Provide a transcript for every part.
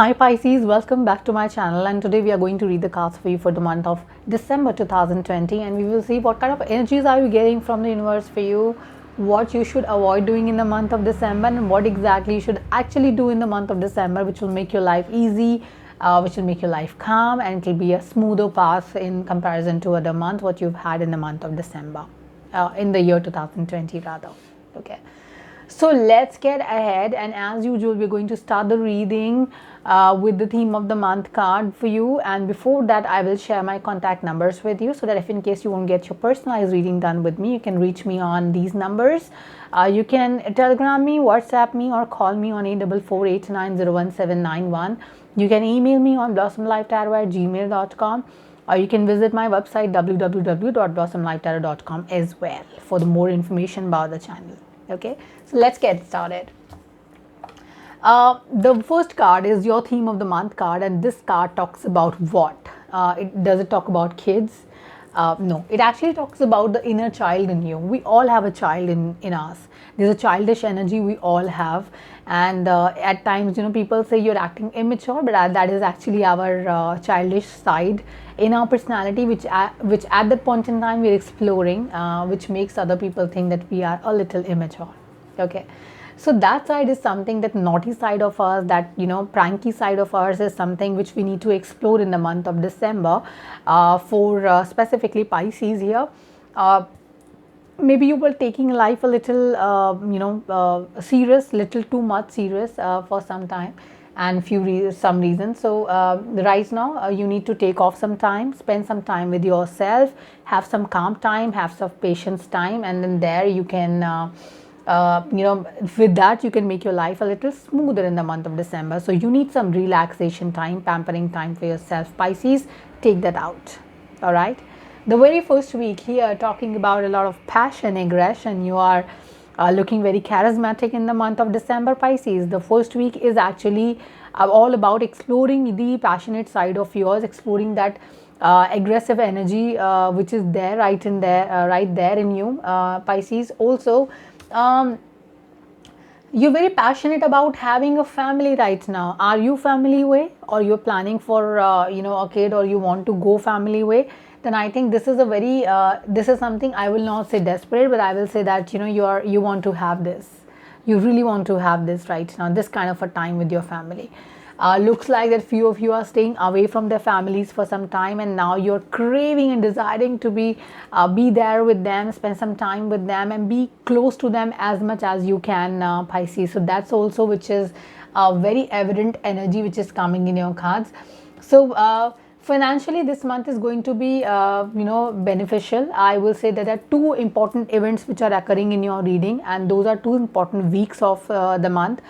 Hi Pisces, welcome back to my channel, and today we are going to read the cards for you for the month of December 2020, and we will see what kind of energies are you getting from the universe for you, what you should avoid doing in the month of December, and what exactly you should actually do in the month of December, which will make your life easy, which will make your life calm, and it will be a smoother path in comparison to other month what you've had in the month of December, in the year 2020 rather. Okay. So let's get ahead, and as usual we're going to start the reading with the theme of the month card for you, and before that I will share my contact numbers with you so that if in case you won't get your personalized reading done with me, you can reach me on these numbers. You can telegram me, WhatsApp me, or call me on 8448901791. You can email me on blossomlifetarot@gmail.com, or you can visit my website www.blossomlifetarot.com as well for the more information about the channel. Okay, so let's get started. The first card is your theme of the month card, and this card talks about what? Does it talk about kids? No, it actually talks about the inner child in you. We all have a child in us. There's a childish energy we all have, and at times, people say you're acting immature, but that is actually our childish side in our personality, which at that point in time we're exploring, which makes other people think that we are a little immature. Okay, so that side is something, that naughty side of us, that pranky side of ours, is something which we need to explore in the month of December, for specifically Pisces here. Maybe you were taking life a little serious, little too much serious for some time, and some reasons. So right now you need to take off some time, spend some time with yourself, have some calm time, have some patience time, and then there you can with that you can make your life a little smoother in the month of December. So you need some relaxation time, pampering time for yourself, Pisces. Take that out. All right. The very first week here, talking about a lot of passion, aggression. You are looking very charismatic in the month of December, Pisces. The first week is actually all about exploring the passionate side of yours, exploring that aggressive energy which is there, right there in you, Pisces. Also, you're very passionate about having a family right now. Are you family way, or you're planning for a kid, or you want to go family way? Then I think this is a very this is something, I will not say desperate, but I will say that you want to have this. You really want to have this right now, this kind of a time with your family. Looks like that few of you are staying away from their families for some time, and now you're craving and desiring to be there with them, spend some time with them, and be close to them as much as you can, Pisces. So that's also which is a very evident energy which is coming in your cards. So financially, this month is going to be beneficial. I will say that there are two important events which are occurring in your reading, and those are two important weeks of the month,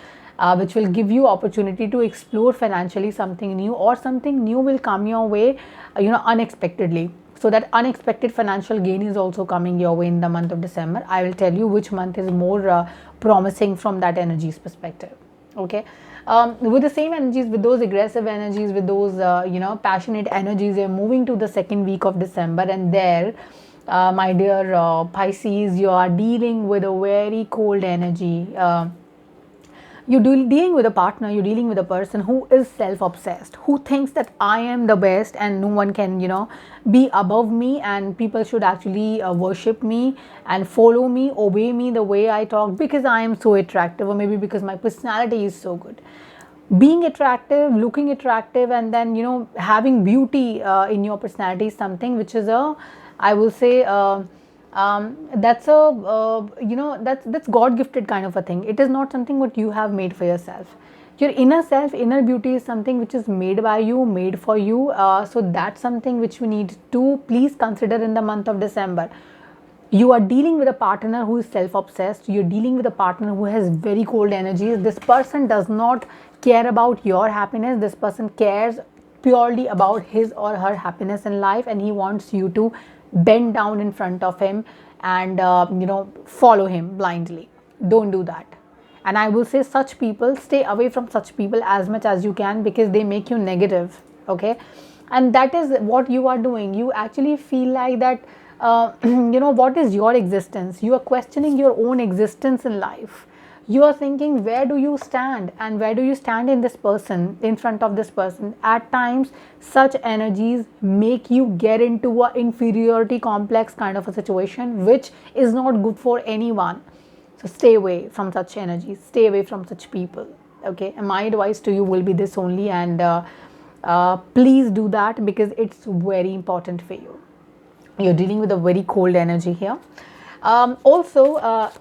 which will give you opportunity to explore financially something new, or something new will come your way unexpectedly. So that unexpected financial gain is also coming your way in the month of December. I will tell you which month is more promising from that energies perspective. Okay. With the same energies, with those aggressive energies, with those passionate energies, you're moving to the second week of December, and there, my dear Pisces, you are dealing with a very cold energy. You're dealing with a partner, you're dealing with a person who is self-obsessed, who thinks that I am the best and no one can be above me, and people should actually worship me and follow me, obey me the way I talk, because I am so attractive, or maybe because my personality is so good. Being attractive, looking attractive, and then having beauty in your personality is something which is I will say that's that's God gifted kind of a thing. It is not something what you have made for yourself. Your inner self, inner beauty is something which is made by you, made for you. So that's something which we need to please consider in the month of December. You are dealing with a partner who is self-obsessed. You're dealing with a partner who has very cold energies. This person does not care about your happiness. This person cares purely about his or her happiness in life, and he wants you to bend down in front of him and follow him blindly. Don't do that. And I will say, such people, stay away from such people as much as you can, because they make you negative. Okay, and that is what you are doing. You actually feel like that what is your existence? You are questioning your own existence in life. You are thinking, where do you stand, and where do you stand in this person, in front of this person. At times such energies make you get into a inferiority complex kind of a situation, which is not good for anyone. So stay away from such energies, stay away from such people. Okay, and my advice to you will be this only, and please do that, because it's very important for you. You're dealing with a very cold energy here. Also,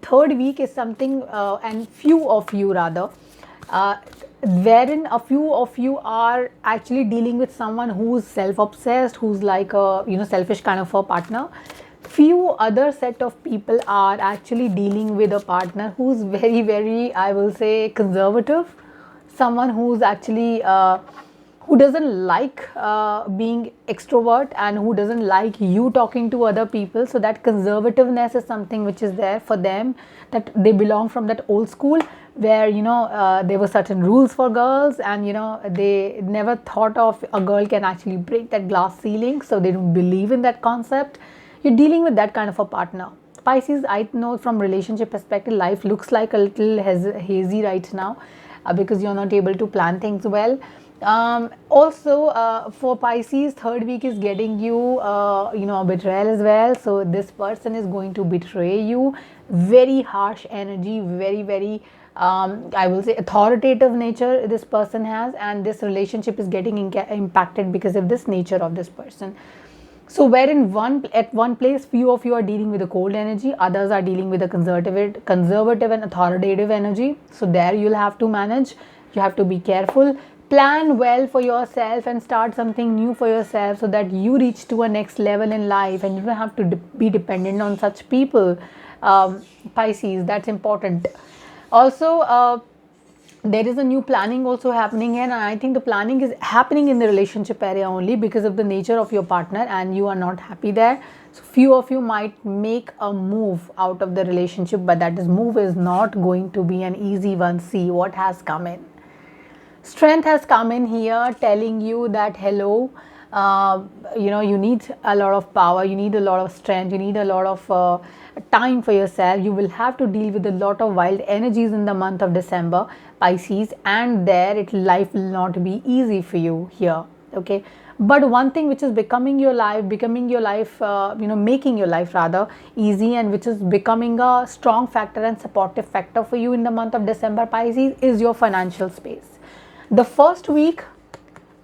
third week is something, and few of you rather, wherein a few of you are actually dealing with someone who's self-obsessed, who's like a selfish kind of a partner. Few other set of people are actually dealing with a partner who's very, very, I will say, conservative. Someone who's actually who doesn't like being extrovert, and who doesn't like you talking to other people. So that conservativeness is something which is there for them, that they belong from that old school where there were certain rules for girls, and they never thought of a girl can actually break that glass ceiling, so they don't believe in that concept. You're dealing with that kind of a partner. Pisces, I know from relationship perspective, life looks like a little hazy right now, because you're not able to plan things well. Also, for Pisces, third week is getting you a betrayal as well. So this person is going to betray you. Very harsh energy, very, very I will say authoritative nature this person has, and this relationship is getting impacted because of this nature of this person. So wherein at one place few of you are dealing with a cold energy, others are dealing with a conservative and authoritative energy. So there you'll have to manage, you have to be careful, plan well for yourself and start something new for yourself, so that you reach to a next level in life and you don't have to be dependent on such people. Pisces, that's important. Also, there is a new planning also happening here, and I think the planning is happening in the relationship area only because of the nature of your partner, and you are not happy there. So few of you might make a move out of the relationship, but that move is not going to be an easy one. See what has come in. Strength has come in here, telling you that hello, you need a lot of power, you need a lot of strength, you need a lot of time for yourself. You will have to deal with a lot of wild energies in the month of December, Pisces, and life will not be easy for you here. Okay, but one thing which is making your life rather easy, and which is becoming a strong factor and supportive factor for you in the month of December, Pisces, is your financial space. The first week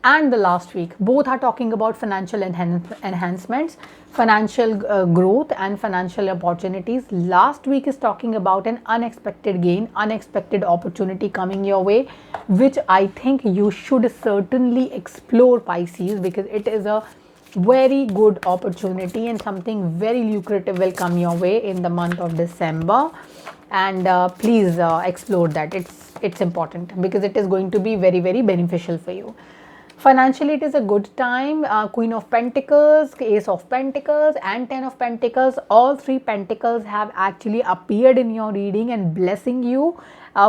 and the last week both are talking about financial enhancements, financial growth and financial opportunities. Last week is talking about an unexpected gain, unexpected opportunity coming your way, which I think you should certainly explore, Pisces, because it is a very good opportunity and something very lucrative will come your way in the month of December. And please explore that. It's important because it is going to be very, very beneficial for you. Financially, it is a good time. Queen of Pentacles, Ace of Pentacles and Ten of Pentacles, all three pentacles have actually appeared in your reading and blessing you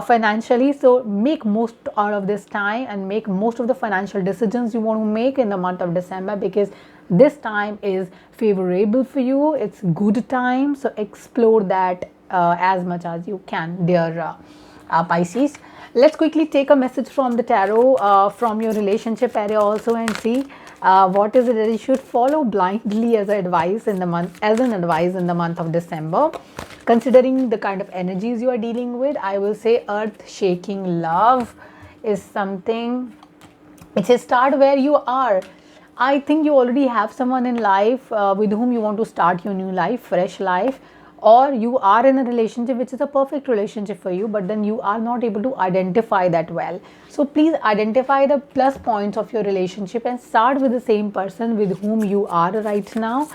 financially. So make most out of this time and make most of the financial decisions you want to make in the month of December, because this time is favorable for you. It's good time, so explore that as much as you can, dear Pisces. Let's quickly take a message from the tarot from your relationship area also, and see what is it that you should follow blindly as advice in the month, of December. Considering the kind of energies you are dealing with, I will say earth shaking love is something. It's a start where you are. I think you already have someone in life with whom you want to start your new life, fresh life, or you are in a relationship which is a perfect relationship for you, but then you are not able to identify that well. So please identify the plus points of your relationship and start with the same person with whom you are right now,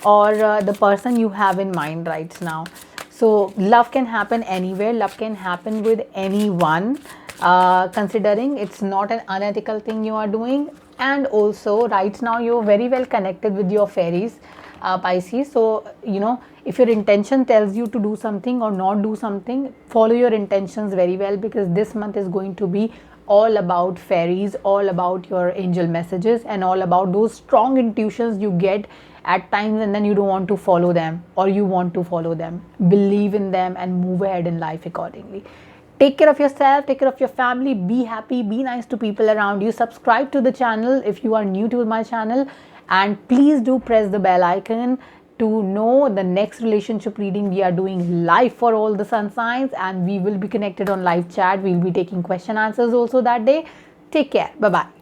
or the person you have in mind right now. So love can happen anywhere, love can happen with anyone, considering it's not an unethical thing you are doing. And also right now you're very well connected with your fairies, Pisces. So if your intention tells you to do something or not do something, follow your intentions very well, because this month is going to be all about fairies, all about your angel messages, and all about those strong intuitions you get at times and then you don't want to follow them, or you want to follow them. Believe in them and move ahead in life accordingly. Take care of yourself, take care of your family, be happy, be nice to people around you. Subscribe to the channel if you are new to my channel, and please do press the bell icon to know the next relationship reading we are doing live for all the sun signs, and we will be connected on live chat. We'll be taking question answers also that day. Take care. Bye bye.